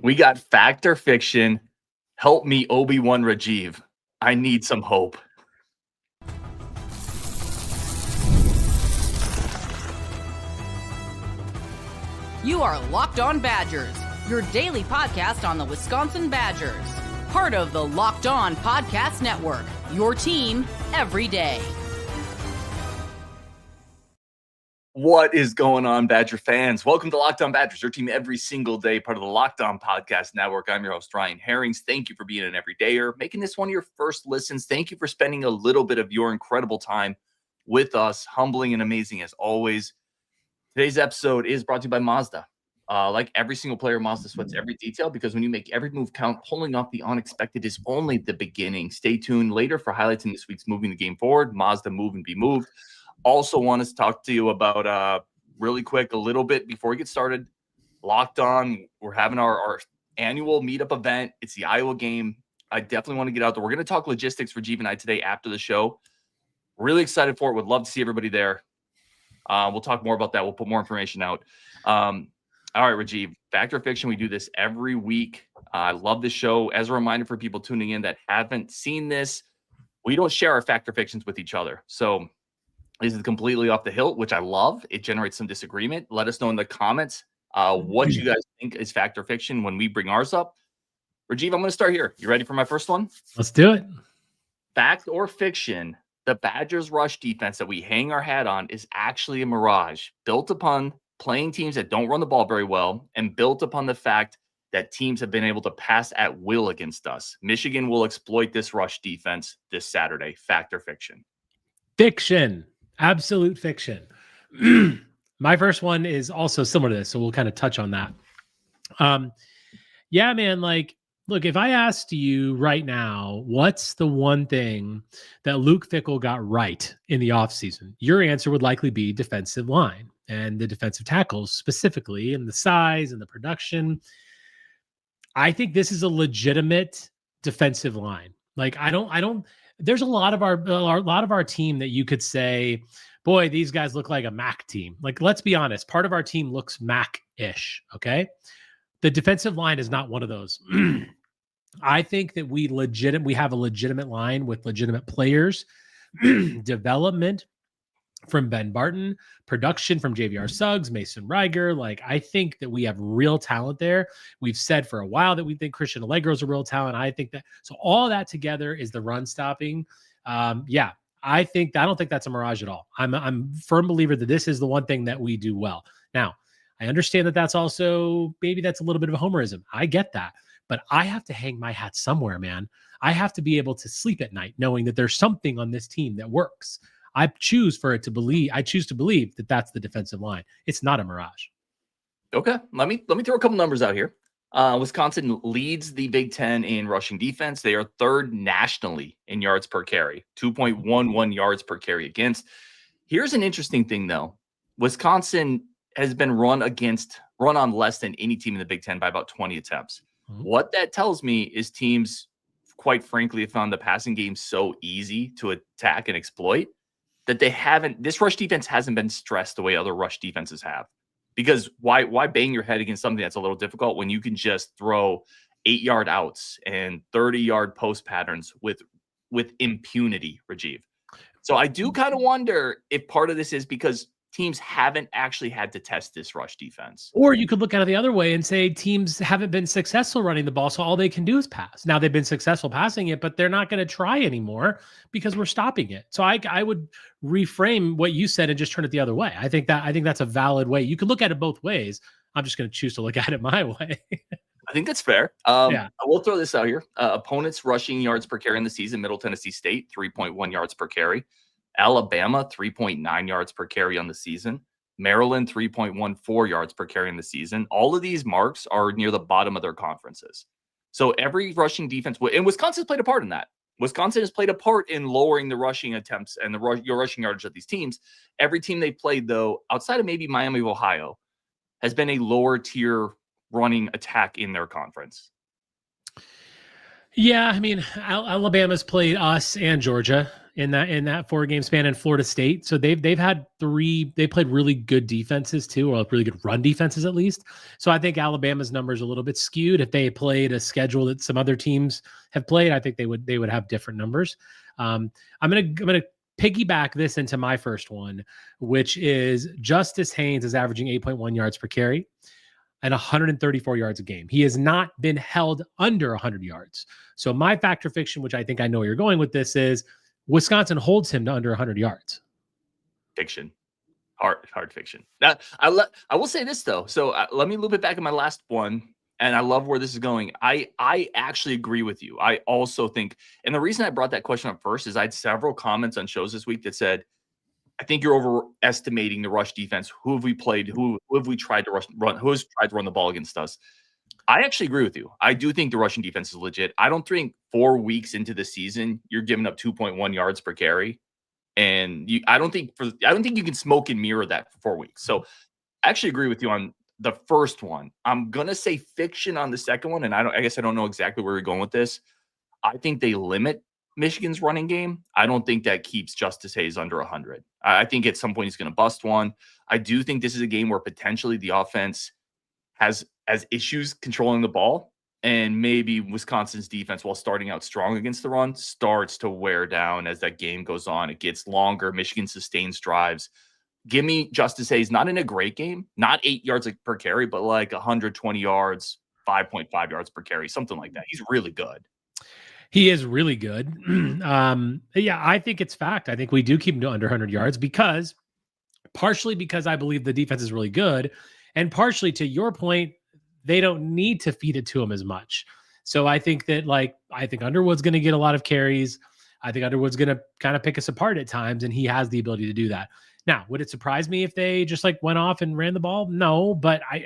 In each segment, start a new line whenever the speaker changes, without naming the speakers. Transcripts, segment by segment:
We got fact or fiction. Help me, Obi-Wan Rajiv. I need some hope.
You are Locked On Badgers, your daily podcast on the Wisconsin Badgers. Part of the Locked On Podcast Network, your team every day.
What is going on, Badger fans? Welcome to Locked On Badgers, your team every single day, part of the Locked On Podcast Network. I'm your host, Ryan Haynes. Thank you for being an everydayer, making this one of your first listens. Thank you for spending a little bit of your incredible time with us, humbling and amazing as always. Today's episode is brought to you by Mazda. Like every single player, Mazda sweats every detail because when you make every move count, pulling off the unexpected is only the beginning. Stay tuned later for highlights in this week's Moving the Game Forward, Mazda Move and Be Moved. Also want to talk to you about really quick, a little bit before we get started. Locked On, we're having our annual meetup event. It's the Iowa game. I definitely want to get out there. We're going to talk logistics for Rajiv and I today after the show. Really excited for it. Would love to see everybody there. We'll talk more about that. We'll put more information out. All right, Rajiv, fact or fiction, we do this every week. I love this show. As a reminder for people tuning in that haven't seen this, we don't share our fact or fictions with each other. So this is completely off the hilt, which I love. It generates some disagreement. Let us know in the comments what you guys think is fact or fiction when we bring ours up. Rajiv, I'm going to start here. You ready for my first one?
Let's do it.
Fact or fiction, the Badgers rush defense that we hang our hat on is actually a mirage built upon playing teams that don't run the ball very well and built upon the fact that teams have been able to pass at will against us. Michigan will exploit this rush defense this Saturday. Fact or fiction?
Fiction. Absolute fiction. My first one is also similar to this, so we'll kind of touch on that. Yeah, man, like, look, if I asked you right now, what's the one thing that Luke Fickell got right in the offseason? Your answer would likely be defensive line and the defensive tackles specifically, and the size and the production. I think this is a legitimate defensive line. Like, I don't, there's a lot of our team that you could say, boy, these guys look like a MAC team. Like, let's be honest, part of our team looks MAC-ish, okay? The defensive line is not one of those. I think that we have a legitimate line with legitimate players, development from Ben Barton, production from JVR Suggs, Mason Riger. Like, I think that we have real talent there. We've said for a while that we think Christian Allegro is a real talent. I think that, so all that together is the run stopping. I don't think that's a mirage at all. I'm a firm believer that this is the one thing that we do well. Now, I understand that that's also, maybe that's a little bit of a homerism. I get that, but I have to hang my hat somewhere, man. I have to be able to sleep at night knowing that there's something on this team that works. I choose to believe that that's the defensive line. It's not a mirage.
Okay, let me throw a couple numbers out here. Wisconsin leads the Big Ten in rushing defense. They are third nationally in yards per carry, 2.11 yards per carry against. Here's an interesting thing, though. Wisconsin has been run on less than any team in the Big Ten by about 20 attempts. Mm-hmm. What that tells me is teams, quite frankly, have found the passing game so easy to attack and exploit that this rush defense hasn't been stressed the way other rush defenses have. Because why bang your head against something that's a little difficult when you can just throw 8-yard outs and 30-yard post patterns with impunity, Rajiv? So I do kind of wonder if part of this is because teams haven't actually had to test this rush defense.
Or you could look at it the other way and say teams haven't been successful running the ball, so all they can do is pass. Now, they've been successful passing it, but they're not going to try anymore because we're stopping it. So I would reframe what you said and just turn it the other way. I think that's a valid way. You could look at it both ways. I'm just going to choose to look at it my way.
I think that's fair. I will throw this out here. Opponents rushing yards per carry in the season: Middle Tennessee State, 3.1 yards per carry. Alabama, 3.9 yards per carry on the season. Maryland, 3.14 yards per carry in the season. All of these marks are near the bottom of their conferences. So every rushing defense, and Wisconsin's played a part in that. Wisconsin has played a part in lowering the rushing attempts and your rushing yardage of these teams. Every team they played, though, outside of maybe Miami of Ohio, has been a lower tier running attack in their conference.
Yeah, I mean, Alabama's played us and Georgia in that 4-game span, and Florida State. So they've had they played really good defenses too, or really good run defenses at least. So I think Alabama's numbers are a little bit skewed. If they played a schedule that some other teams have played, I think they would have different numbers. I'm gonna piggyback this into my first one, which is Justice Haynes is averaging 8.1 yards per carry and 134 yards a game. He has not been held under 100 yards. So my factor fiction, which I think I know where you're going with this, is Wisconsin holds him to under 100 yards.
Fiction. Hard fiction. Now, I will say this, though. So let me loop it back in my last one, and I love where this is going. I actually agree with you. I also think, and the reason I brought that question up first is I had several comments on shows this week that said, I think you're overestimating the rush defense. Who have we played? Who have we tried to run? Who has tried to run the ball against us? I actually agree with you. I do think the rushing defense is legit. I don't think 4 weeks into the season you're giving up 2.1 yards per carry, and I don't think you can smoke and mirror that for 4 weeks. So I actually agree with you on the first one. I'm gonna say fiction on the second one, and I guess I don't know exactly where you're going with this. I think they limit Michigan's running game. I don't think that keeps Justice Hayes under 100. I think at some point he's going to bust one. I do think this is a game where potentially the offense has issues controlling the ball, and maybe Wisconsin's defense, while starting out strong against the run, starts to wear down as that game goes on. It gets longer. Michigan sustains drives. Give me Justice Hayes, not in a great game, not 8 yards per carry, but like 120 yards, 5.5 yards per carry, something like that. He's really good.
He is really good. Yeah, I think it's fact. I think we do keep him to under 100 yards partially because I believe the defense is really good, and partially to your point, they don't need to feed it to him as much. So I think that I think Underwood's going to get a lot of carries. I think Underwood's going to kind of pick us apart at times, and he has the ability to do that. Now, would it surprise me if they just went off and ran the ball? No, but I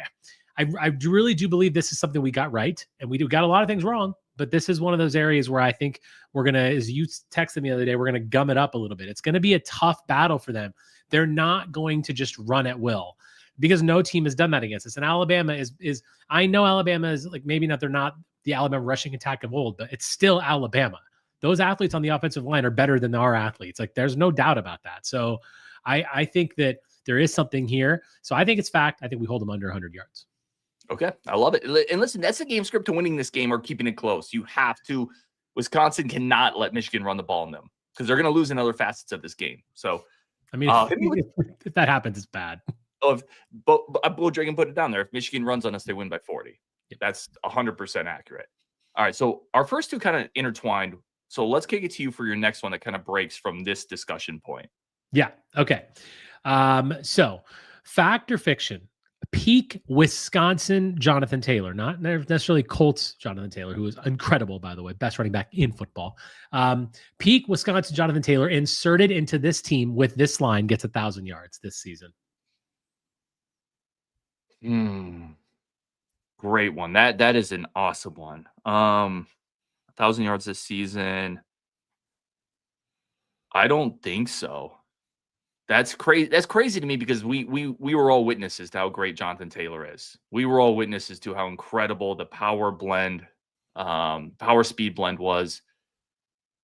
really do believe this is something we got right, and we got a lot of things wrong. But this is one of those areas where I think we're going to, as you texted me the other day, we're going to gum it up a little bit. It's going to be a tough battle for them. They're not going to just run at will because no team has done that against us. And Alabama is I know Alabama is maybe not, they're not the Alabama rushing attack of old, but it's still Alabama. Those athletes on the offensive line are better than our athletes. There's no doubt about that. So I think that there is something here. So I think it's fact. I think we hold them under 100 yards.
Okay, I love it. And listen, that's the game script to winning this game or keeping it close. You have to. Wisconsin cannot let Michigan run the ball on them because they're going to lose in other facets of this game. So,
I mean, if that happens, it's bad.
But Bull Dragon put it down there. If Michigan runs on us, they win by 40. Yep. That's 100% accurate. All right, so our first two kind of intertwined. So let's kick it to you for your next one that kind of breaks from this discussion point.
Yeah. Okay. So fact or fiction? Peak Wisconsin Jonathan Taylor, not necessarily Colts Jonathan Taylor, who is incredible, by the way, best running back in football. Peak Wisconsin Jonathan Taylor inserted into this team with this line gets 1,000 yards this season.
Great one. That is an awesome one. 1,000 yards this season. I don't think so. That's crazy. That's crazy to me because we were all witnesses to how great Jonathan Taylor is. We were all witnesses to how incredible the power speed blend was.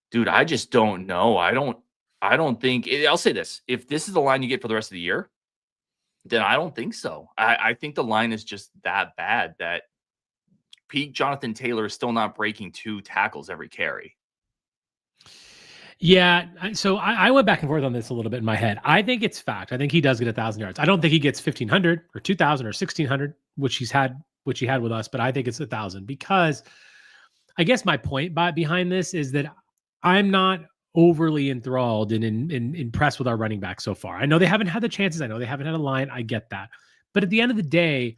Dude, I just don't know. I don't think I'll say this. If this is the line you get for the rest of the year, then I don't think so. I think the line is just that bad that peak Jonathan Taylor is still not breaking 2 tackles every carry.
Yeah, so I went back and forth on this a little bit in my head. I think it's fact. I think he does get 1,000 yards. I don't think he gets 1,500 or 2,000 or 1,600, which he had with us, but I think it's 1,000 because I guess my point behind this is that I'm not overly enthralled and impressed with our running back so far. I know they haven't had the chances. I know they haven't had a line. I get that. But at the end of the day,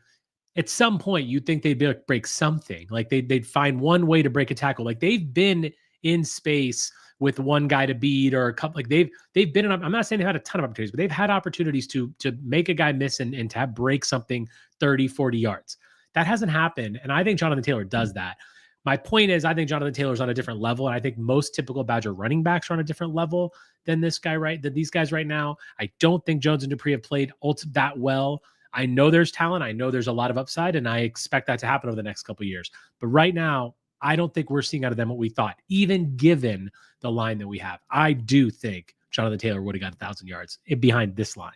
at some point, you'd think they'd break something. They'd find one way to break a tackle. They've been in space with one guy to beat or a couple. They've been in. I'm not saying they've had a ton of opportunities, but they've had opportunities to make a guy miss and to break something 30, 40 yards. That hasn't happened. And I think Jonathan Taylor does that. My point is, I think Jonathan Taylor's on a different level. And I think most typical Badger running backs are on a different level than these guys right now. I don't think Jones and Dupree have played that well. I know there's talent. I know there's a lot of upside, and I expect that to happen over the next couple of years. But right now, I don't think we're seeing out of them what we thought, even given the line that we have. I do think Jonathan Taylor would have got 1,000 yards behind this line.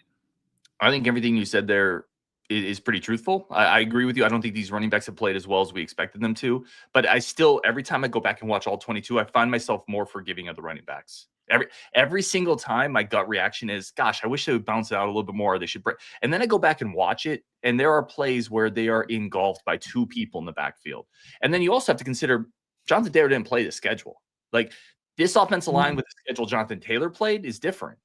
I think everything you said there is pretty truthful. I agree with you. I don't think these running backs have played as well as we expected them to. But I still, every time I go back and watch all 22, I find myself more forgiving of the running backs. Every single time, my gut reaction is, gosh, I wish they would bounce it out a little bit more. They should break. And then I go back and watch it, and there are plays where they are engulfed by two people in the backfield. And then you also have to consider Jonathan Taylor didn't play the schedule. Like, this offensive line with the schedule Jonathan Taylor played is different.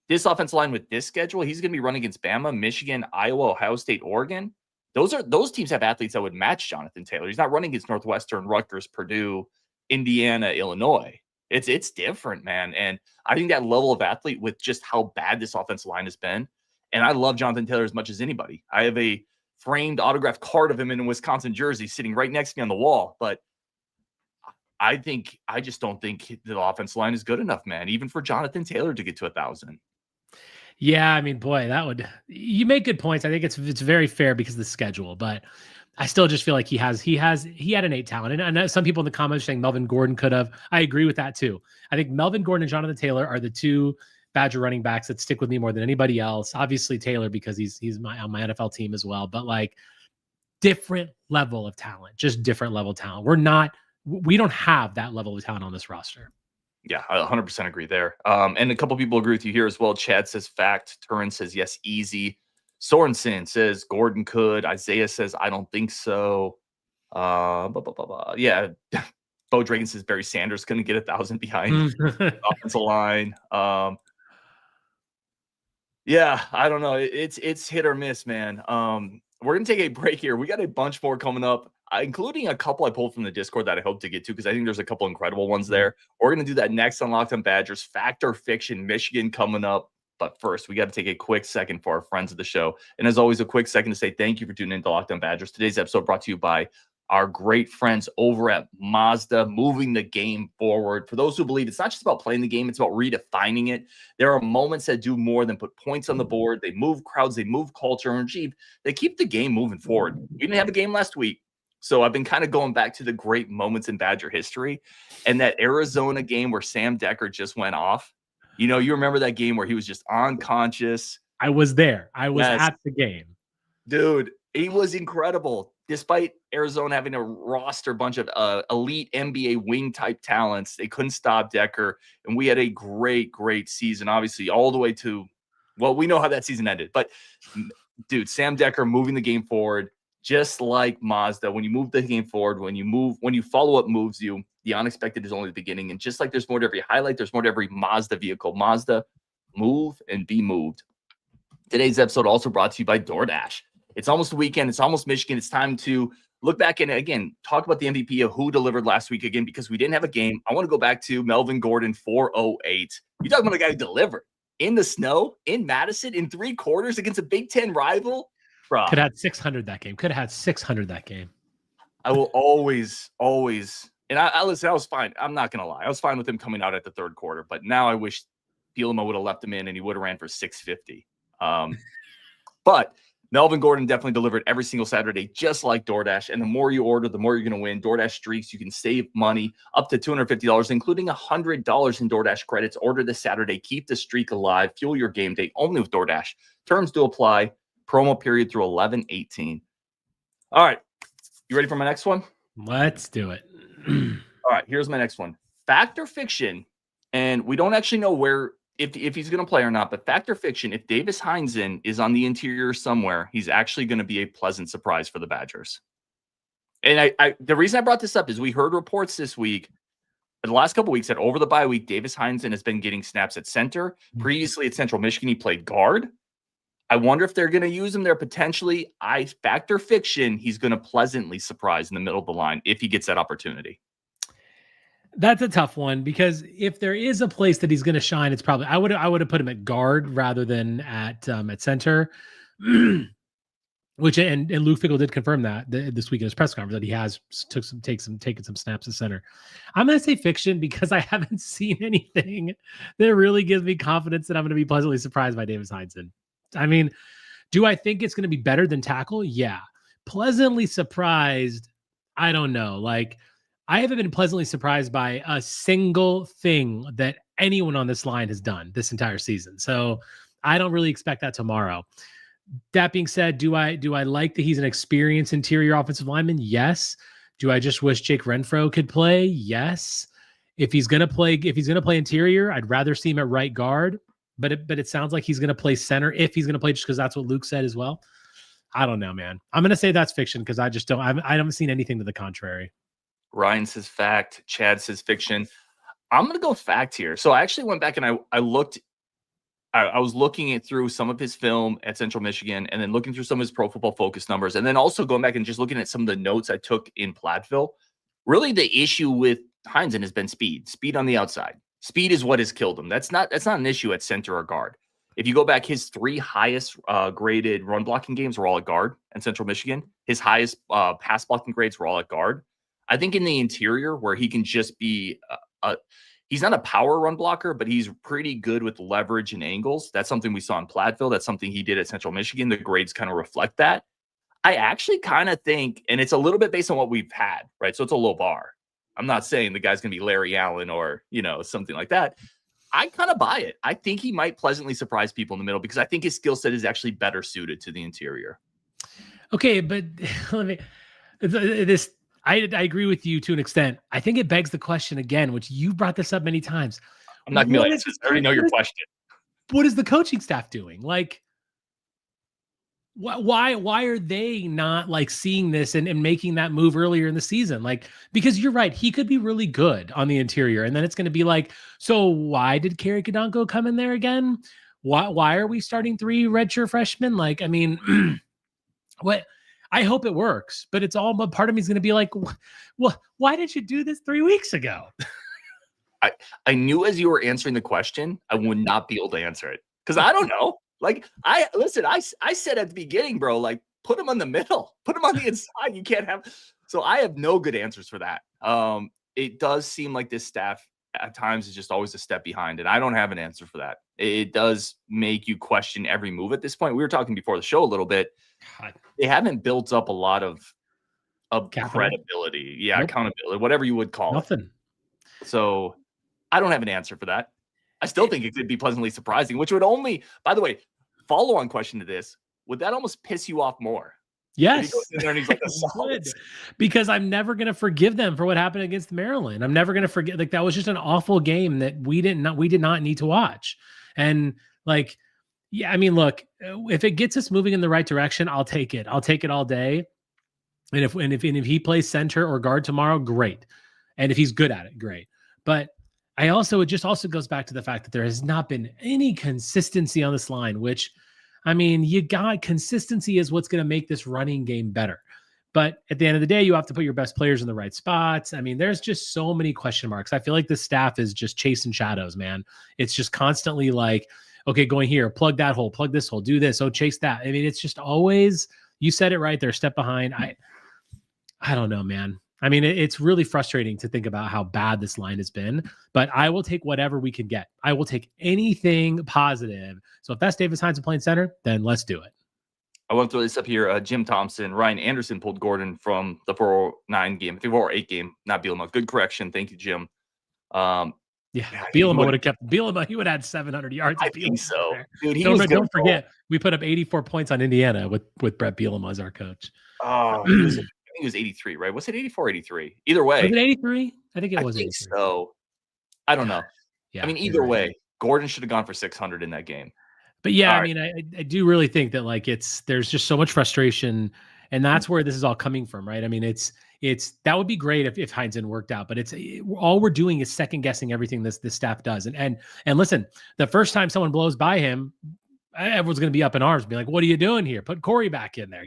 This offensive line with this schedule, he's going to be running against Bama, Michigan, Iowa, Ohio State, Oregon. Those teams have athletes that would match Jonathan Taylor. He's not running against Northwestern, Rutgers, Purdue, Indiana, Illinois. It's different, man. And I think that level of athlete with just how bad this offensive line has been. And I love Jonathan Taylor as much as anybody. I have a framed autographed card of him in a Wisconsin jersey sitting right next to me on the wall. But I just don't think the offensive line is good enough, man, even for Jonathan Taylor to get to 1,000.
Yeah, I mean, boy, you make good points. I think it's very fair because of the schedule, but I still just feel like he had innate talent. And I know some people in the comments saying Melvin Gordon could have. I agree with that too. I think Melvin Gordon and Jonathan Taylor are the two Badger running backs that stick with me more than anybody else. Obviously Taylor because he's on my NFL team as well, but like different level of talent, just different level of talent. We don't have that level of talent on this roster.
Yeah, I 100% agree there. And a couple people agree with you here as well. Chad says fact. Turin says yes, easy. Sorensen says Gordon could. Isaiah says I don't think so. Yeah. Bo Dragon says Barry Sanders going to get 1,000 behind the offensive line. Yeah, I don't know. It's hit or miss, man. We're going to take a break here. We got a bunch more coming up, including a couple I pulled from the Discord that I hope to get to because I think there's a couple incredible ones there. We're going to do that next on Locked On Badgers. Fact or fiction, Michigan coming up. But first, we got to take a quick second for our friends of the show. And as always, a quick second to say thank you for tuning in to Locked On Badgers. Today's episode brought to you by our great friends over at Mazda, moving the game forward. For those who believe it's not just about playing the game, it's about redefining it. There are moments that do more than put points on the board. They move crowds, they move culture, and they keep the game moving forward. We didn't have a game last week, so I've been kind of going back to the great moments in Badger history. And that Arizona game where Sam Decker just went off, you remember that game where he was just unconscious.
I was there. I was at the game.
Dude, he was incredible. Despite Arizona having to roster a bunch of elite NBA wing type talents, they couldn't stop Decker. And we had a great, great season, obviously, all the way to, well, we know how that season ended. But, dude, Sam Decker moving the game forward, just like Mazda. When you move the game forward, when you follow what moves you, the unexpected is only the beginning. And just like there's more to every highlight, there's more to every Mazda vehicle. Mazda, move and be moved. Today's episode also brought to you by DoorDash. It's almost the weekend. It's almost Michigan. It's time to look back and, again, talk about the MVP of who delivered last week again because we didn't have a game. I want to go back to Melvin Gordon, 408. You talking about a guy who delivered in the snow, in Madison, in 3 quarters against a Big Ten rival? Bruh.
Could have had 600 that game.
I will always, and I listen, I was fine. I'm not going to lie. I was fine with him coming out at the third quarter, but now I wish Bielema would have left him in and he would have ran for 650. But Melvin Gordon definitely delivered every single Saturday, just like DoorDash. And the more you order, the more you're going to win. DoorDash Streaks, you can save money up to $250, including $100 in DoorDash credits. Order this Saturday. Keep the streak alive. Fuel your game day only with DoorDash. Terms do apply. Promo period through 11/18. All right. You ready for my next one?
Let's do it.
All right. Here's my next one. Fact or fiction, and we don't actually know where if he's going to play or not, but fact or fiction, if Davis Heinzen is on the interior somewhere, he's actually going to be a pleasant surprise for the Badgers. And the reason I brought this up is we heard reports this week, the last couple of weeks, that over the bye week, Davis Heinzen has been getting snaps at center. Previously at Central Michigan, he played guard. I wonder if they're going to use him there potentially. Fact or fiction, he's going to pleasantly surprise in the middle of the line if he gets that opportunity.
That's a tough one because if there is a place that he's going to shine, it's probably I would have put him at guard rather than at center. Which and Luke Fickell did confirm that this week in his press conference that he has taken some snaps at center. I'm going to say fiction because I haven't seen anything that really gives me confidence that I'm going to be pleasantly surprised by Davis Heinzen. I mean, do I think it's going to be better than tackle? Yeah. Pleasantly surprised, I don't know. Like, I haven't been pleasantly surprised by a single thing that anyone on this line has done this entire season. So I don't really expect that tomorrow. That being said, do I like that he's an experienced interior offensive lineman? Yes. Do I just wish Jake Renfro could play? Yes. If he's gonna play interior, I'd rather see him at right guard. But it sounds like he's gonna play center if he's gonna play, just because that's what Luke said as well. I don't know, man. I'm gonna say that's fiction because I haven't seen anything to the contrary.
Ryan says fact. Chad says fiction. I'm gonna go fact here. So I actually went back and I looked. I was looking through some of his film at Central Michigan, and then looking through some of his Pro Football Focus numbers, and then also going back and just looking at some of the notes I took in Platteville. Really, the issue with Haynes has been speed on the outside. Speed is what has killed him. That's not an issue at center or guard. If you go back, his 3 highest graded run blocking games were all at guard in Central Michigan. His highest pass blocking grades were all at guard. I think in the interior, where he can just be he's not a power run blocker, but he's pretty good with leverage and angles. That's something we saw in Platteville. That's something he did at Central Michigan. The grades kind of reflect that. I actually kind of think, and it's a little bit based on what we've had, right? So it's a low bar. I'm not saying the guy's going to be Larry Allen or, something like that. I kind of buy it. I think he might pleasantly surprise people in the middle because I think his skill set is actually better suited to the interior.
Okay, but I agree with you to an extent. I think it begs the question again, which you brought this up many times.
I'm not going to answer. I already know your question.
What is the coaching staff doing? Like, why are they not like seeing this and making that move earlier in the season? Like, because you're right, he could be really good on the interior, and then it's going to be like, so why did Kerry Kadonko come in there again? Why are we starting 3 redshirt freshmen? Like, I mean, what? I hope it works, but it's all. But part of me is going to be like, well, why did you do this 3 weeks ago?
I knew as you were answering the question, I would not be able to answer it because I don't know. Like, I said at the beginning, bro, like, put him on the middle, put him on the inside. You can't have. So I have no good answers for that. It does seem like this staff at times is just always a step behind, and I don't have an answer for that. It does make you question every move at this point. We were talking before the show a little bit. God. They haven't built up a lot of credibility. Yeah, nope. Accountability, whatever you would call
Nothing.
it. So I don't have an answer for that. I still think it could be pleasantly surprising, which would only, by the way, follow-on question to this, would that almost piss you off more?
Yes.
He goes in there and he's like
because I'm never going to forgive them for what happened against Maryland. I'm never going to forget. Like, that was just an awful game that we did not need to watch. And like, yeah, I mean, look, if it gets us moving in the right direction, I'll take it. I'll take it all day. And if he plays center or guard tomorrow, great. And if he's good at it, great. But it just also goes back to the fact that there has not been any consistency on this line, which, I mean, consistency is what's going to make this running game better. But at the end of the day, you have to put your best players in the right spots. I mean, there's just so many question marks. I feel like the staff is just chasing shadows, man. It's just constantly like, okay, going here, plug that hole, plug this hole, do this, chase that. I mean, it's just always, you said it right there, step behind. I don't know, man. I mean, it's really frustrating to think about how bad this line has been, but I will take whatever we can get. I will take anything positive. So if that's Davis Hines playing center, then let's do it.
I want to throw this up here. Jim Thompson, Ryan Anderson pulled Gordon from the 409 game, I think 408 game, not Bielema. Good correction. Thank you, Jim.
Bielema would have kept Bielema. He would have had 700 yards.
I think so.
Dude, don't forget, we put up 84 points on Indiana with Brett Bielema as our coach.
Oh, I think it was 83, right? Was it 84 or 83? Either way.
Was it 83? I think it was 83.
So, I don't know.
Yeah,
I mean, either way, Gordon should have gone for 600 in that game.
But yeah, I mean, I do really think that like there's just so much frustration, and that's where this is all coming from, right? I mean, it's that would be great if Hines worked out, but all we're doing is second guessing everything this staff does. And listen, the first time someone blows by him, everyone's going to be up in arms, be like, what are you doing here? Put Corey back in there.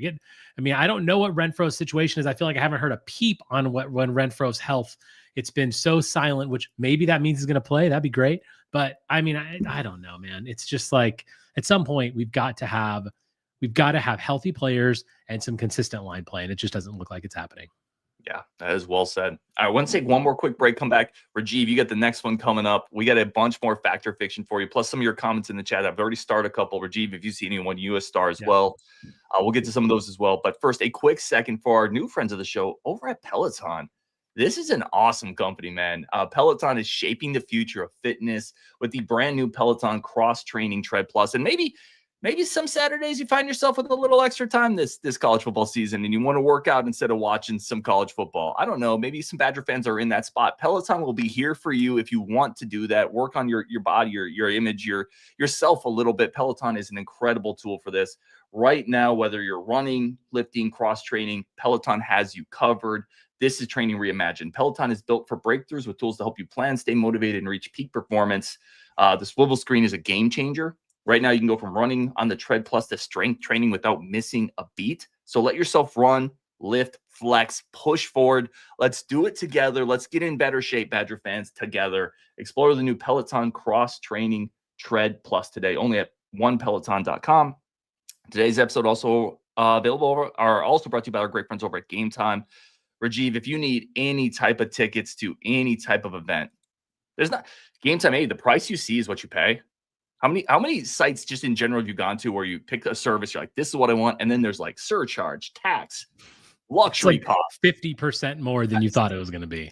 I don't know what Renfro's situation is. I feel like I haven't heard a peep on when Renfro's health. It's been so silent, which maybe that means he's going to play. That'd be great. But I mean, I don't know, man. It's just like at some point we've got to have healthy players and some consistent line play. And it just doesn't look like it's happening.
Yeah, that is well said. I want to take one more quick break, come back. Rajiv, you got the next one coming up. We got a bunch more fact or fiction for you, plus some of your comments in the chat. I've already started a couple. Rajiv, if you see anyone, US Star as well. We'll get to some of those as well. But first, a quick second for our new friends of the show over at Peloton. This is an awesome company, man. Peloton is shaping the future of fitness with the brand new Peloton Cross Training Tread Plus. And maybe some Saturdays you find yourself with a little extra time this college football season and you want to work out instead of watching some college football. I don't know. Maybe some Badger fans are in that spot. Peloton will be here for you if you want to do that. Work on your body, your image, yourself a little bit. Peloton is an incredible tool for this. Right now, whether you're running, lifting, cross-training, Peloton has you covered. This is training reimagined. Peloton is built for breakthroughs with tools to help you plan, stay motivated, and reach peak performance. The swivel screen is a game changer. Right now, you can go from running on the Tread Plus to strength training without missing a beat. So let yourself run, lift, flex, push forward. Let's do it together. Let's get in better shape, Badger fans, together. Explore the new Peloton Cross Training Tread Plus today, only at onepeloton.com. Today's episode also also brought to you by our great friends over at Gametime. Rajiv, if you need any type of tickets to any type of event, there's not Gametime. Hey, the price you see is what you pay. How many sites just in general have you gone to where you pick a service, you're like, this is what I want, and then there's like surcharge, tax, luxury cost,
50% more than you thought it was going to be.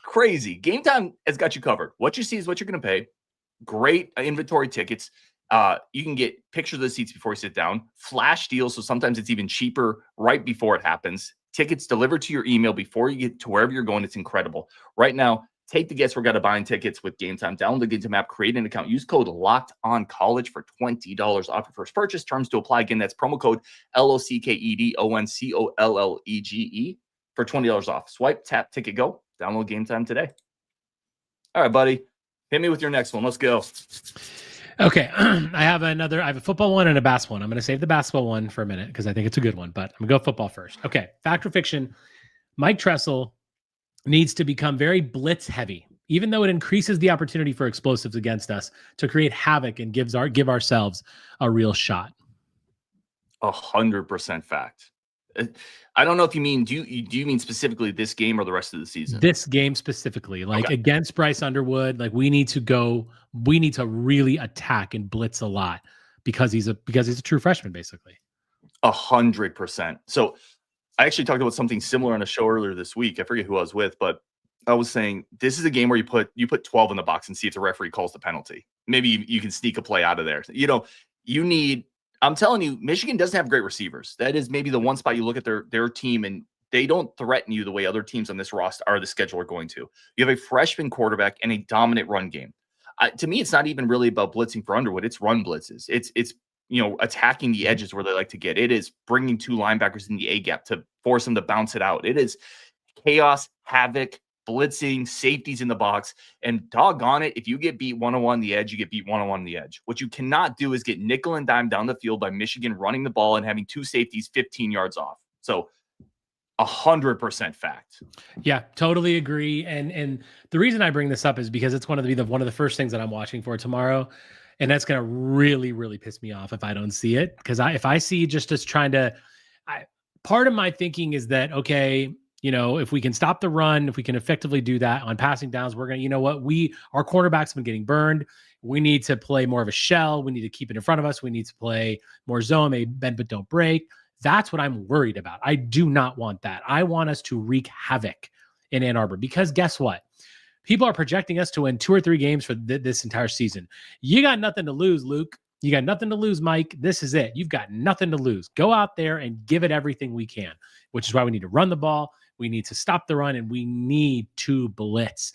Crazy. Gametime has got you covered. What you see is what you're going to pay. Great inventory tickets. You can get pictures of the seats before you sit down. Flash deals, so sometimes it's even cheaper right before it happens. Tickets delivered to your email before you get to wherever you're going. It's incredible. Right now, take the guesswork out of buying tickets with Gametime. Download the Gametime app, create an account, use code LOCKEDONCollege for $20 off your first purchase. Terms to apply. Again, that's promo code LOCKEDONCOLLEGE for $20 off. Swipe, tap, ticket, go. Download Gametime today. All right, buddy. Hit me with your next one. Let's go.
Okay. I have a football one and a basketball one. I'm going to save the basketball one for a minute because I think it's a good one, but I'm going to go football first. Okay. Fact or fiction? Mike Tressel needs to become very blitz heavy, even though it increases the opportunity for explosives against us, to create havoc and give ourselves a real shot.
100% fact. I don't know if you mean, do you mean specifically this game or the rest of the season?
This game specifically, against Bryce Underwood, we need to really attack and blitz a lot because he's a true freshman, basically.
100%. So I actually talked about something similar on a show earlier this week. I forget who I was with, but I was saying this is a game where you put 12 in the box and see if the referee calls the penalty. Maybe you can sneak a play out of there. I'm telling you, Michigan doesn't have great receivers. That is maybe the one spot you look at their team and they don't threaten you the way other teams on this roster or the schedule are going to. You have a freshman quarterback and a dominant run game. To me, it's not even really about blitzing for Underwood. It's run blitzes. It's attacking the edges where they like to get. It is bringing two linebackers in the A gap to force them to bounce it out. It is chaos, havoc, blitzing, safeties in the box, and doggone it, if you get beat one-on-one on the edge, you get beat one-on-one on the edge. What you cannot do is get nickel and dime down the field by Michigan running the ball and having two safeties 15 yards off. So 100% fact.
Yeah, totally agree. And the reason I bring this up is because it's one of the first things that I'm watching for tomorrow. And that's going to really, really piss me off if I don't see it. Because if I see just us trying to, part of my thinking is that, okay, if we can stop the run, if we can effectively do that on passing downs, we're going to, our cornerbacks have been getting burned. We need to play more of a shell. We need to keep it in front of us. We need to play more zone, maybe bend but don't break. That's what I'm worried about. I do not want that. I want us to wreak havoc in Ann Arbor because guess what? People are projecting us to win 2 or 3 games for this entire season. You got nothing to lose, Luke. You got nothing to lose, Mike. This is it. You've got nothing to lose. Go out there and give it everything we can, which is why we need to run the ball. We need to stop the run, and we need to blitz.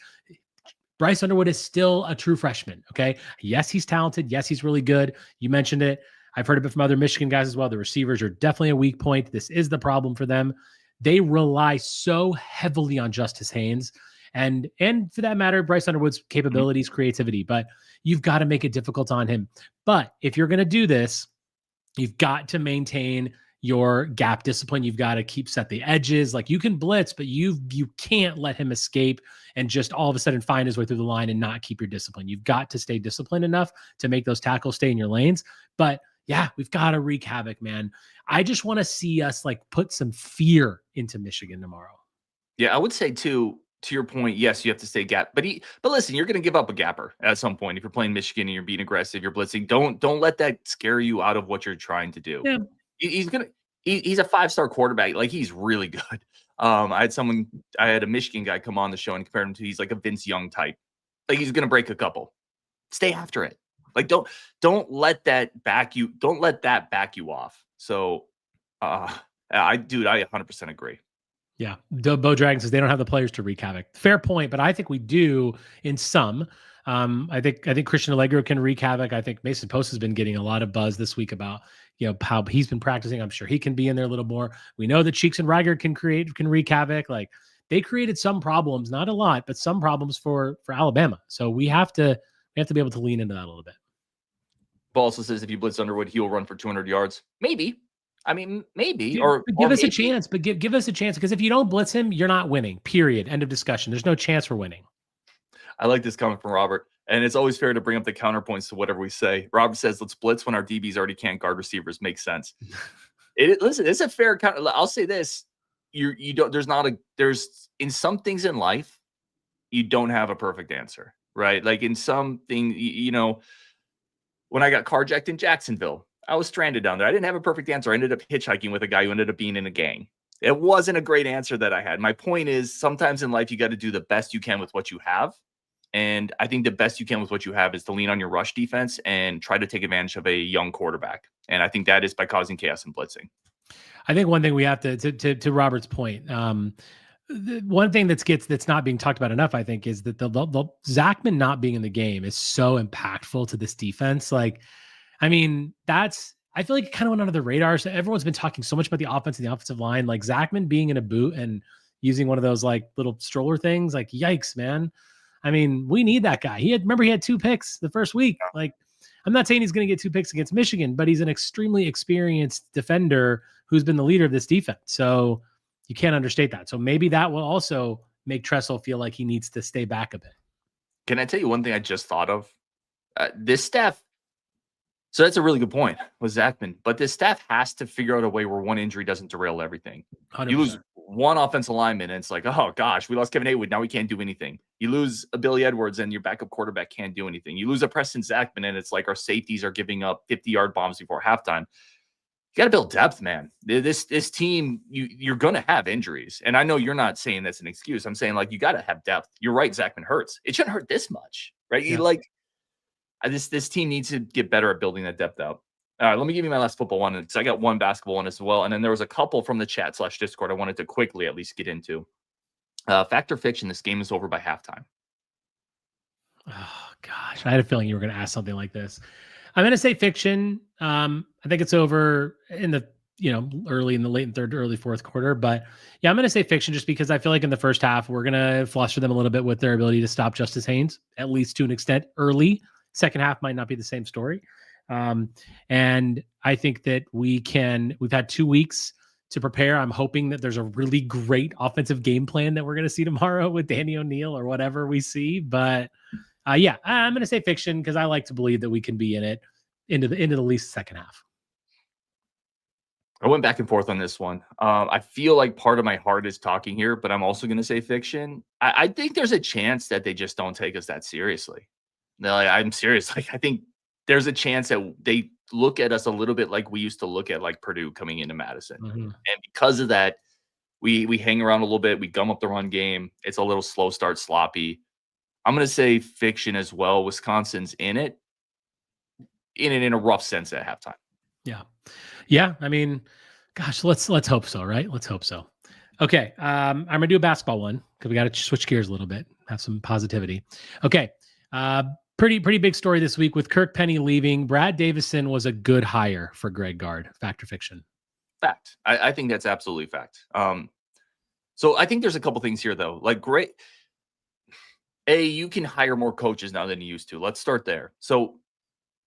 Bryce Underwood is still a true freshman, okay? Yes, he's talented. Yes, he's really good. You mentioned it. I've heard of it from other Michigan guys as well. The receivers are definitely a weak point. This is the problem for them. They rely so heavily on Justice Haynes and for that matter, Bryce Underwood's capabilities, creativity, but you've got to make it difficult on him. But if you're going to do this, you've got to maintain your gap discipline. You've got to set the edges. You can blitz, but you can't let him escape and just all of a sudden find his way through the line and not keep your discipline. You've got to stay disciplined enough to make those tackles stay in your lanes. But yeah, we've got to wreak havoc, man. I just want to see us put some fear into Michigan tomorrow.
Yeah, I would say too, to your point, yes, you have to stay gap. But listen, you're going to give up a gapper at some point. If you're playing Michigan and you're being aggressive, you're blitzing, don't let that scare you out of what you're trying to do.
Yeah.
He's a 5-star quarterback. He's really good. I had a Michigan guy come on the show and compare him to, he's like a Vince Young type. Like he's going to break a couple. Stay after it. Like don't let that back you off. So I 100% agree.
Yeah. Bo Dragon says they don't have the players to wreak havoc. Fair point, but I think we do in some. I think Christian Allegro can wreak havoc. I think Mason Post has been getting a lot of buzz this week about, how he's been practicing. I'm sure he can be in there a little more. We know that Cheeks and Reiger can wreak havoc. Like they created some problems, not a lot, but some problems for Alabama. So we have to be able to lean into that a little bit.
Bo also says if you blitz Underwood, he'll run for 200 yards. Maybe. I mean, maybe.
Give us a chance, but give us a chance, because if you don't blitz him, you're not winning. Period. End of discussion. There's no chance for winning.
I like this comment from Robert, and it's always fair to bring up the counterpoints to whatever we say. Robert says, let's blitz when our DBs already can't guard receivers. Makes sense. Listen, it's a fair counter. I'll say this. There's in some things in life, you don't have a perfect answer, right? Like in something, when I got carjacked in Jacksonville, I was stranded down there. I didn't have a perfect answer. I ended up hitchhiking with a guy who ended up being in a gang. It wasn't a great answer that I had. My point is, sometimes in life, you got to do the best you can with what you have. And I think the best you can with what you have is to lean on your rush defense and try to take advantage of a young quarterback. And I think that is by causing chaos and blitzing.
I think one thing we have to Robert's point, one thing that's not being talked about enough, I think, is that the Zachman not being in the game is so impactful to this defense. Like, I mean, I feel like it kind of went under the radar. So everyone's been talking so much about the offense and the offensive line, like Zachman being in a boot and using one of those like little stroller things. Like, yikes, man. I mean, we need that guy. He had 2 picks the first week. Like, I'm not saying he's going to get 2 picks against Michigan, but he's an extremely experienced defender who's been the leader of this defense. So you can't understate that. So maybe that will also make Tressel feel like he needs to stay back a bit.
Can I tell you one thing I just thought of? This staff. So that's a really good point with Zachman, but this staff has to figure out a way where one injury doesn't derail everything.
100%.
You lose one offensive lineman and it's like, oh gosh, we lost Kevin Haywood. Now we can't do anything. You lose a Billy Edwards and your backup quarterback can't do anything. You lose a Preston Zachman and it's like our safeties are giving up 50-yard bombs before halftime. You got to build depth, man. This team, you're going to have injuries. And I know you're not saying that's an excuse. I'm saying, like, you got to have depth. You're right, Zachman hurts. It shouldn't hurt this much, right?
Yeah.
This team needs to get better at building that depth out. All right, let me give you my last football one, because I got one basketball one as well. And then there was a couple from the chat/Discord I wanted to quickly at least get into. Fact or fiction, this game is over by halftime.
Oh, gosh. I had a feeling you were going to ask something like this. I'm going to say fiction. I think it's over in the, early in the late and third, early fourth quarter. But yeah, I'm going to say fiction just because I feel like in the first half, we're going to fluster them a little bit with their ability to stop Justice Haynes, at least to an extent early. Second half might not be the same story. And I think that we've had 2 weeks to prepare. I'm hoping that there's a really great offensive game plan that we're going to see tomorrow with Danny O'Neil or whatever we see. But yeah, I'm going to say fiction because I like to believe that we can be in it into the least second half.
I went back and forth on this one. I feel like part of my heart is talking here, but I'm also going to say fiction. I think there's a chance that they just don't take us that seriously. No, I'm serious. Like, I think there's a chance that they look at us a little bit like we used to look at like Purdue coming into Madison. Mm-hmm. And because of that, we hang around a little bit. We gum up the run game. It's a little slow start, sloppy. I'm going to say fiction as well. Wisconsin's in it in a rough sense at halftime.
Yeah. Yeah. I mean, gosh, let's hope so, right? Let's hope so. Okay. I'm going to do a basketball one because we got to switch gears a little bit, have some positivity. Okay. Pretty big story this week with Kirk Penny leaving. Brad Davison was a good hire for Greg Gard. Fact or fiction?
Fact. I think that's absolutely fact. So I think there's a couple things here though. Like, great. You can hire more coaches now than you used to. Let's start there. So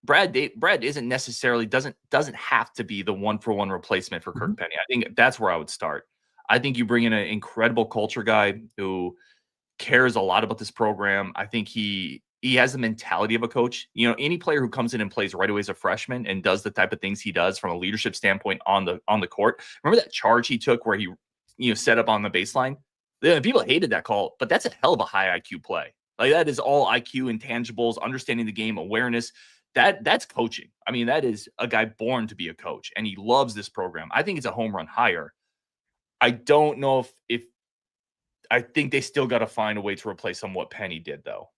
Brad isn't necessarily doesn't have to be the 1-for-1 replacement for Kirk Penny. I think that's where I would start. I think you bring in an incredible culture guy who cares a lot about this program. I think he has the mentality of a coach. Any player who comes in and plays right away as a freshman and does the type of things he does from a leadership standpoint on the court. Remember that charge he took where he set up on the baseline? People hated that call, but that's a hell of a high IQ play. Like, that is all IQ, intangibles, understanding the game, awareness. That's coaching. I mean, that is a guy born to be a coach, and he loves this program. I think it's a home run hire. I don't know if I think they still got to find a way to replace him what Penny did, though,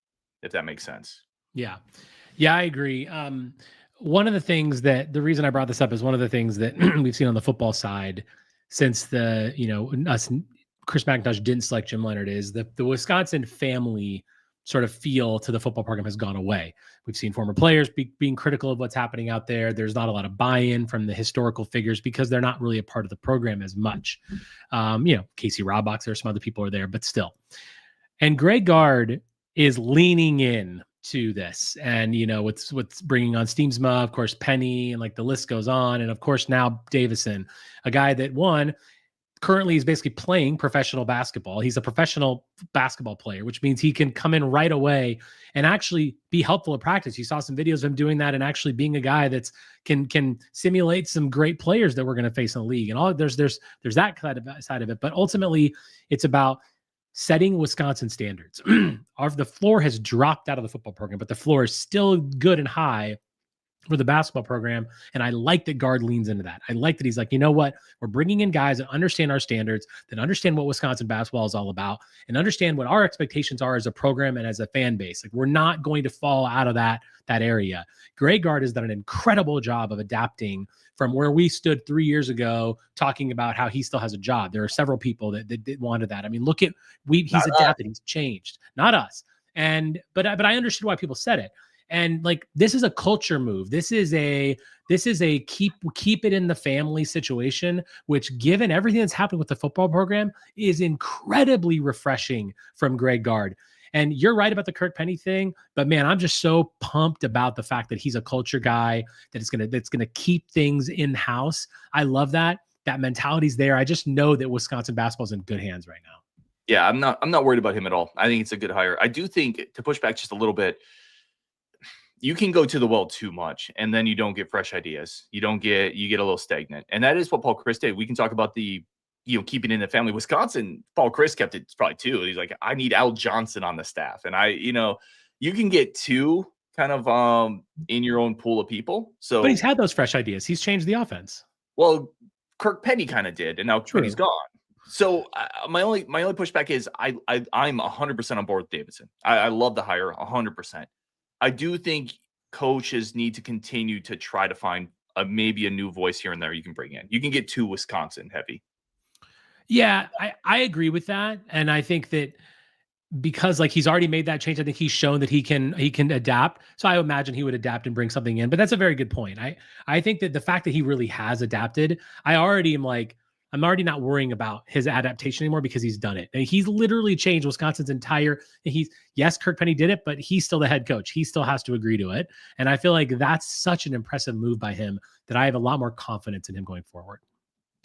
if that makes sense.
Yeah. Yeah, I agree. One of the things that the reason I brought this up is one of the things that we've seen on the football side since Chris McIntosh didn't select Jim Leonhard is the Wisconsin family sort of feel to the football program has gone away. We've seen former players being critical of what's happening out there. There's not a lot of buy-in from the historical figures because they're not really a part of the program as much. Casey Robach, there are some other people are there, but still. And Greg Gard is leaning in to this, and what's bringing on Steemsma, of course, Penny, and like the list goes on, and of course now Davison, a guy that currently is basically playing professional basketball. He's a professional basketball player, which means he can come in right away and actually be helpful at practice. You saw some videos of him doing that and actually being a guy that's can simulate some great players that we're going to face in the league. And all there's that side of it, but ultimately it's about setting Wisconsin standards. The floor has dropped out of the football program, but the floor is still good and high for the basketball program. And I like that Gard leans into that. I like that he's like, you know what? We're bringing in guys that understand our standards, that understand what Wisconsin basketball is all about, and understand what our expectations are as a program and as a fan base. Like, we're not going to fall out of that area. Greg Gard has done an incredible job of adapting from where we stood 3 years ago, talking about how he still has a job. There are several people that wanted that. I mean, look at he's adapted, he's changed, not us. But I understood why people said it. And like, this is a culture move. This is a keep it in the family situation, which, given everything that's happened with the football program, is incredibly refreshing from Greg Gard. And you're right about the Kirk Penny thing, but man, I'm just so pumped about the fact that he's a culture guy, that's gonna keep things in house. I love that mentality's there. I just know that Wisconsin basketball's in good hands right now.
Yeah, I'm not worried about him at all. I think it's a good hire. I do think, to push back just a little bit, you can go to the well too much, and then you don't get fresh ideas. You get a little stagnant. And that is what Paul Chris did. We can talk about the, keeping in the family. Wisconsin, Paul Chris kept it probably too. He's like, I need Al Johnson on the staff. And you can get too kind of in your own pool of people. So, but
he's had those fresh ideas. He's changed the offense.
Well, Kirk Penny kind of did, and now Penny's gone. So my only pushback is I'm 100% on board with Davidson. I love the hire 100%. I do think coaches need to continue to try to find maybe a new voice here and there you can bring in. You can get too Wisconsin heavy.
Yeah, I agree with that. And I think that because like he's already made that change, I think he's shown that he can adapt. So I imagine he would adapt and bring something in. But that's a very good point. I think that the fact that he really has adapted, I'm already not worrying about his adaptation anymore because he's done it. And he's literally changed Wisconsin's entire. Yes, Kirk Penny did it, but he's still the head coach. He still has to agree to it. And I feel like that's such an impressive move by him that I have a lot more confidence in him going forward.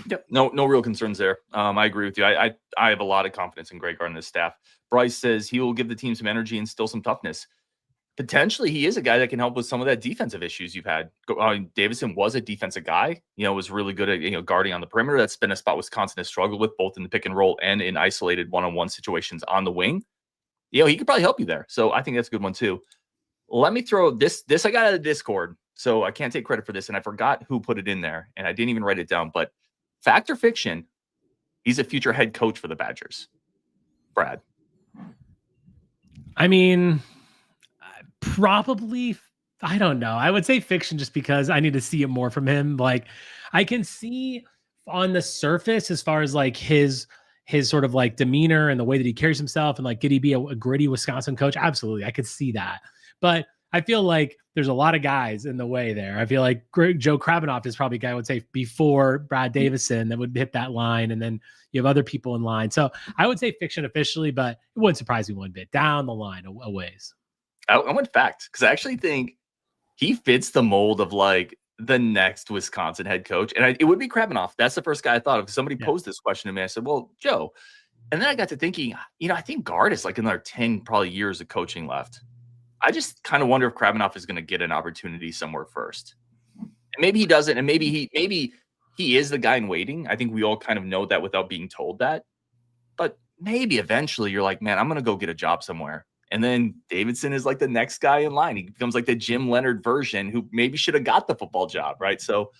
Yep. No real concerns there. I agree with you. I have a lot of confidence in Greg Gard and his staff. Bryce says he will give the team some energy and still some toughness. Potentially, he is a guy that can help with some of that defensive issues you've had. Davison was a defensive guy, was really good at, guarding on the perimeter. That's been a spot Wisconsin has struggled with, both in the pick and roll and in isolated one-on-one situations on the wing. He could probably help you there. So I think that's a good one too. Let me throw this I got out of Discord, so I can't take credit for this, and I forgot who put it in there, and I didn't even write it down. But fact or fiction, he's a future head coach for the Badgers. Brad.
I mean, probably, I don't know. I would say fiction just because I need to see it more from him. Like, I can see on the surface as far as like his sort of like demeanor and the way that he carries himself, and like, could he be a gritty Wisconsin coach? Absolutely. I could see that. But I feel like there's a lot of guys in the way there. I feel like Joe Krabbenhoft is probably a guy I would say before Brad Davison that would hit that line. And then you have other people in line. So I would say fiction officially, but it wouldn't surprise me one bit down the line a ways.
I went fact because I actually think he fits the mold of like the next Wisconsin head coach. And it would be Krabbenhoft. That's the first guy I thought of. Somebody posed this question to me. I said, well, Joe. And then I got to thinking, I think Gard is like another 10 probably years of coaching left. I just kind of wonder if Krabbenhoft is going to get an opportunity somewhere first. And maybe he doesn't. And maybe he is the guy in waiting. I think we all kind of know that without being told that. But maybe eventually you're like, man, I'm going to go get a job somewhere. And then Davidson is like the next guy in line. He becomes like the Jim Leonhard version who maybe should have got the football job, right? So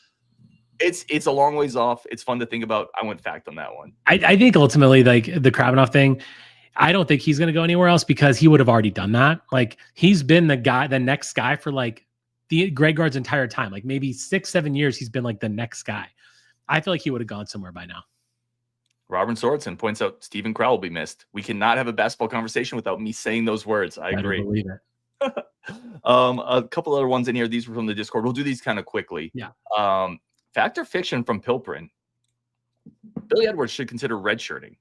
It's a long ways off. It's fun to think about. I went fact on that one.
I think ultimately, like the Kravinoff thing, I don't think he's going to go anywhere else because he would have already done that. Like he's been the next guy for like the Greg Gard's entire time. Like maybe 6-7 years, he's been like the next guy. I feel like he would have gone somewhere by now.
Robert Sorensen points out Stephen Crowl will be missed. We cannot have a basketball conversation without me saying those words. I agree.
Believe it.
A couple other ones in here. These were from the Discord. We'll do these kind of quickly.
Yeah.
Fact or fiction from Pilprin? Billy Edwards should consider redshirting.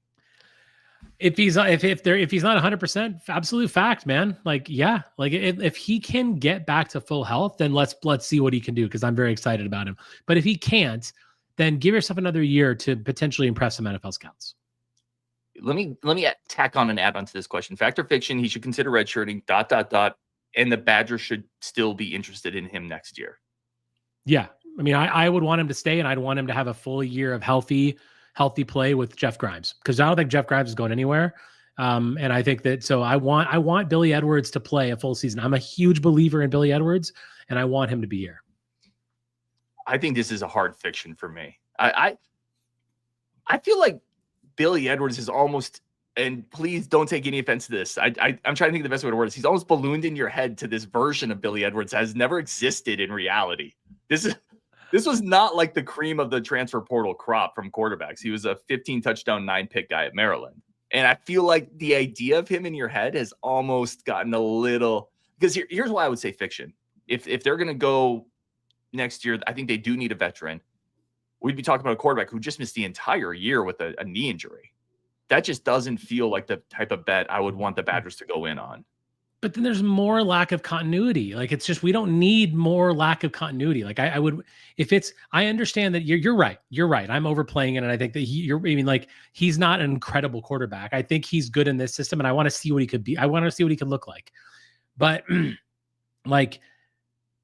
If he's not 100%, absolute fact, man. Like, yeah, like if he can get back to full health, then let's see what he can do because I'm very excited about him. But if he can't, then give yourself another year to potentially impress some NFL scouts.
Let me tack on an add-on to this question. Fact or fiction? He should consider redshirting. ... And the Badgers should still be interested in him next year.
Yeah, I mean, I would want him to stay, and I'd want him to have a full year of healthy play with Jeff Grimes because I don't think Jeff Grimes is going anywhere. And I think that I want Billy Edwards to play a full season. I'm a huge believer in Billy Edwards, and I want him to be here.
I think this is a hard fiction for me. I feel like Billy Edwards is almost, and please don't take any offense to this. I'm trying to think of the best way to word this. He's almost ballooned in your head to this version of Billy Edwards that has never existed in reality. This was not like the cream of the transfer portal crop from quarterbacks. He was a 15 touchdown, 9 pick guy at Maryland. And I feel like the idea of him in your head has almost gotten a little, because here's why I would say fiction. If they're going to go next year, I think they do need a veteran. We'd be talking about a quarterback who just missed the entire year with a knee injury. That just doesn't feel like the type of bet I would want the Badgers to go in on.
But then there's more lack of continuity. Like it's just, we don't need more lack of continuity. Like I would, I understand that you're right. You're right. I'm overplaying it. And I think that he's not an incredible quarterback. I think he's good in this system and I want to see what he could be. I want to see what he could look like. But like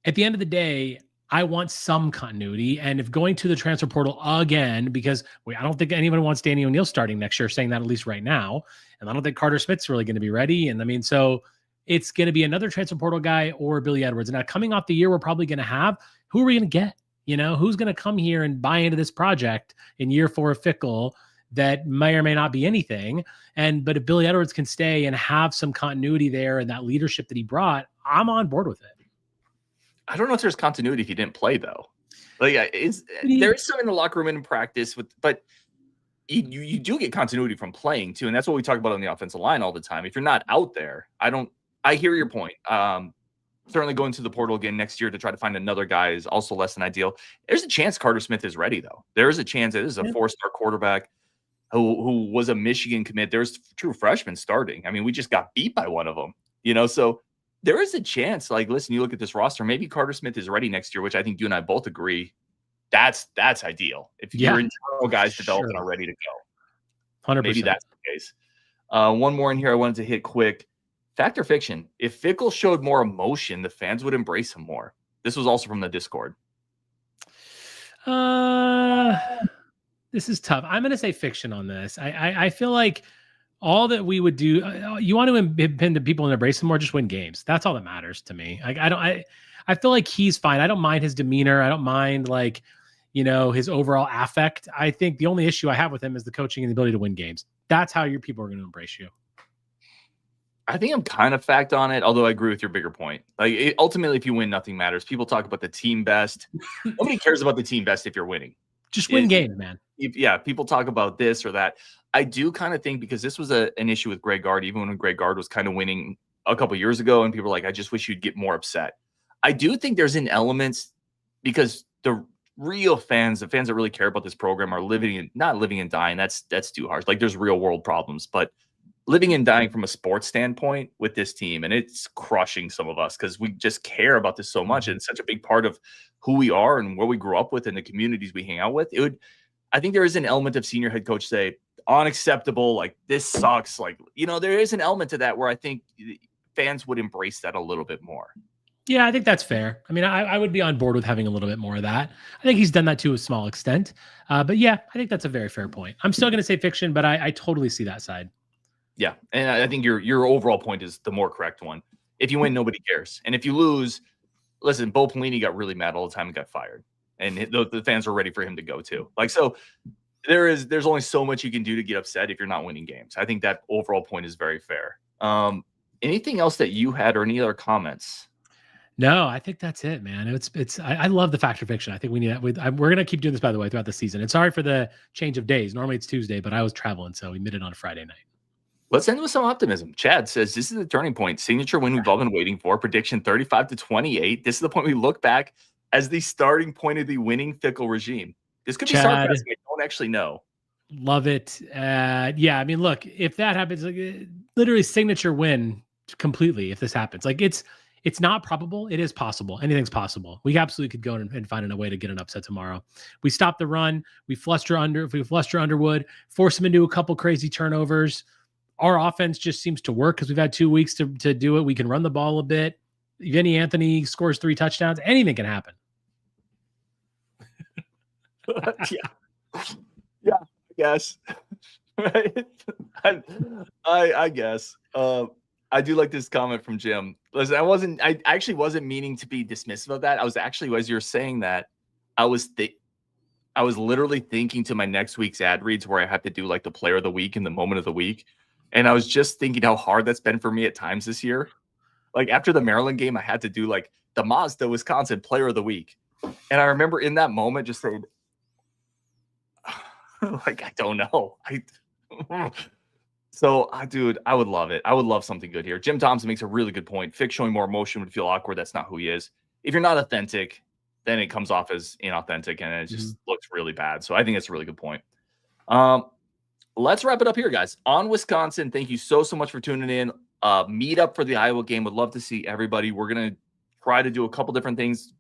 at the end of the day, I want some continuity. And if going to the transfer portal again, because I don't think anyone wants Danny O'Neal starting next year, saying that at least right now. And I don't think Carter Smith's really going to be ready. And I mean, so it's going to be another transfer portal guy or Billy Edwards. And now coming off the year, we're probably going to have, who are we going to get? Who's going to come here and buy into this project in year 4 of Fickell that may or may not be anything. But if Billy Edwards can stay and have some continuity there and that leadership that he brought, I'm on board with it.
I don't know if there's continuity if he didn't play though. Like there is some in the locker room and in practice, but you do get continuity from playing too, and that's what we talk about on the offensive line all the time. If you're not out there, I hear your point. Certainly going to the portal again next year to try to find another guy is also less than ideal. There's a chance Carter Smith is ready though. There is a chance that this is a 4-star quarterback who was a Michigan commit. There's true freshmen starting. I mean, we just got beat by one of them. So there is a chance, like, listen, you look at this roster, maybe Carter Smith is ready next year, which I think you and I both agree. That's ideal. If your internal guys develop and are ready to go.
100%.
Maybe that's the case. One more in here I wanted to hit quick. Fact or fiction? If Fickell showed more emotion, the fans would embrace him more. This was also from the Discord.
This is tough. I'm going to say fiction on this. I feel like all that we would do, you want to pin the people and embrace them more, just win games. That's all that matters to me. I feel like he's fine. I don't mind his demeanor. I don't mind his overall affect. I think the only issue I have with him is the coaching and the ability to win games. That's how your people are going to embrace you.
I think I'm kind of fact on it, although I agree with your bigger point. Like ultimately, if you win, nothing matters. People talk about the team best. Nobody cares about the team best if you're winning.
Just win games, man.
People talk about this or that. I do kind of think, because this was an issue with Greg Gard, even when Greg Gard was kind of winning a couple years ago, and people were like, I just wish you'd get more upset. I do think there's an element, because the real fans, the fans that really care about this program are not living and dying. That's too harsh. Like there's real world problems, but living and dying from a sports standpoint with this team, and it's crushing some of us because we just care about this so much, and it's such a big part of who we are and where we grew up with and the communities we hang out with. I think there is an element of senior head coach say, unacceptable, like this sucks. Like, there is an element to that where I think fans would embrace that a little bit more.
Yeah, I think that's fair. I mean, I would be on board with having a little bit more of that. I think he's done that to a small extent. But yeah, I think that's a very fair point. I'm still going to say fiction, but I totally see that side.
Yeah, and I think your overall point is the more correct one. If you win, nobody cares. And if you lose, listen, Bo Pelini got really mad all the time and got fired. and the fans are ready for him to go too. Like, so there's only so much you can do to get upset if you're not winning games. I think that overall point is very fair. Anything else that you had or any other comments?
No, I think that's it, man. I love the fact or fiction. I think we need that. We're going to keep doing this, by the way, throughout the season. And sorry for the change of days. Normally it's Tuesday, but I was traveling, so we made it on a Friday night.
Let's end with some optimism. Chad says, this is the turning point. Signature win we've all been waiting for. Prediction 35-28. This is the point we look back as the starting point of the winning Fickell regime. This could be sarcasm. I don't actually know.
Love it. Yeah, I mean, look, if that happens, like, literally signature win completely if this happens. Like, it's not probable. It is possible. Anything's possible. We absolutely could go and find a way to get an upset tomorrow. We stop the run. We fluster Underwood, force him into a couple crazy turnovers. Our offense just seems to work because we've had 2 weeks to do it. We can run the ball a bit. Vinny Anthony scores 3 touchdowns. Anything can happen.
Yeah, I guess. Right? I guess. I do like this comment from Jim. Listen, I actually wasn't meaning to be dismissive of that. I was actually, as you're saying that, I was literally thinking to my next week's ad reads where I have to do like the player of the week and the moment of the week. And I was just thinking how hard that's been for me at times this year. Like after the Maryland game, I had to do like the Mazda Wisconsin player of the week. And I remember in that moment just saying, like, I don't know. So, dude, I would love it. I would love something good here. Jim Thompson makes a really good point. Fick showing more emotion would feel awkward. That's not who he is. If you're not authentic, then it comes off as inauthentic and it just looks really bad. So I think that's a really good point. Let's wrap it up here, guys. On Wisconsin, thank you so much for tuning in. Meet up for the Iowa game. Would love to see everybody. We're going to try to do a couple different things.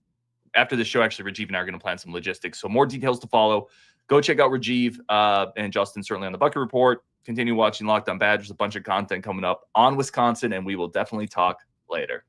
After the show, actually, Rajiv and I are going to plan some logistics. So more details to follow. Go check out Rajiv and Justin, certainly on the Bucket Report. Continue watching Locked On Badgers. A bunch of content coming up on Wisconsin, and we will definitely talk later.